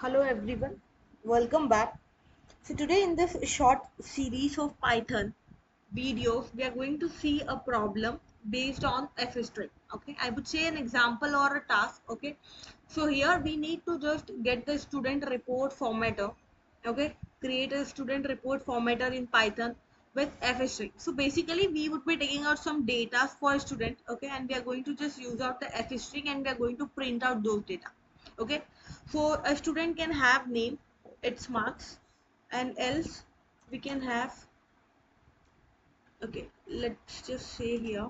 Hello everyone, welcome back. So today in this short series of Python videos, we are going to see a problem based on f string. Okay, I would say an example or a task. Okay, so here we need to just get the student report formatter. Okay, create a student report formatter in Python with f string. So basically, we would be taking out some data for a student. Okay, and we are going to just use out the f string and we are going to print out those data. Okay, so a student can have name, its marks, and else we can have, okay, let's just say here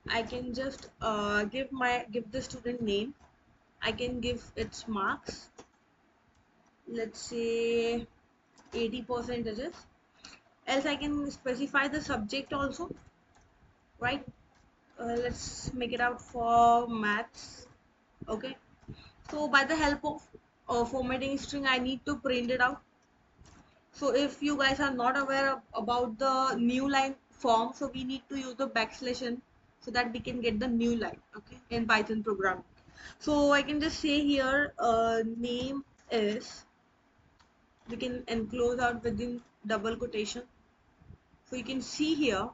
I can just give the student name. I can give its marks, let's say 80 percentages. Else I can specify the subject also, right? Let's make it out for maths. Okay, so by the help of formatting string I need to print it out. So if you guys are not aware about the new line form, so we need to use the backslash n so that we can get the new line, okay, in Python programming. So I can just say here name is, we can enclose out within double quotation. So you can see here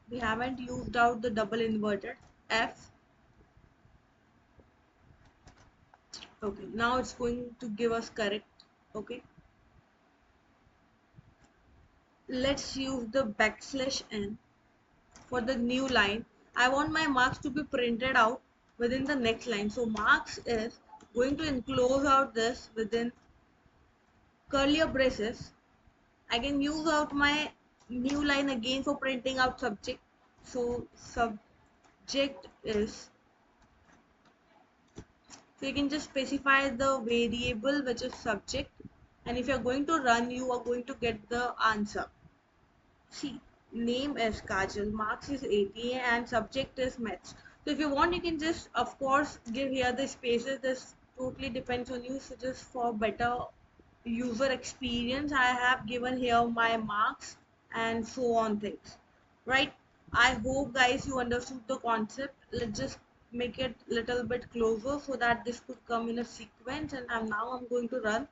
we haven't used out the double inverted f. Okay, now it's going to give us correct. Okay, let's use the backslash n for the new line. I want my marks to be printed out within the next line. So marks is going to enclose out this within curly braces. I can use out my new line again for printing out subject. So subject is, so you can just specify the variable which is subject, and if you're going to run you are going to get the answer. See, name is Kajal, marks is 80 and subject is maths. So if you want you can just of course give here the spaces. This totally depends on you. So just for better user experience I have given here my marks and so on things. Right? I hope guys you understood the concept. Let's just make it little bit closer so that this could come in a sequence, and I'm going to run.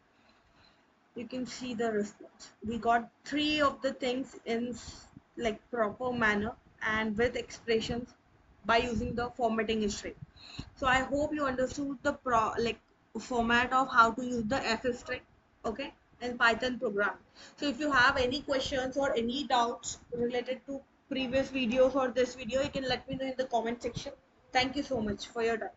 You can see the response. We got three of the things in like proper manner and with expressions by using the formatting string. So I hope you understood the format of how to use the f string, okay, in Python program. So if you have any questions or any doubts related to previous videos or this video, you can let me know in the comment section. Thank you so much for your time.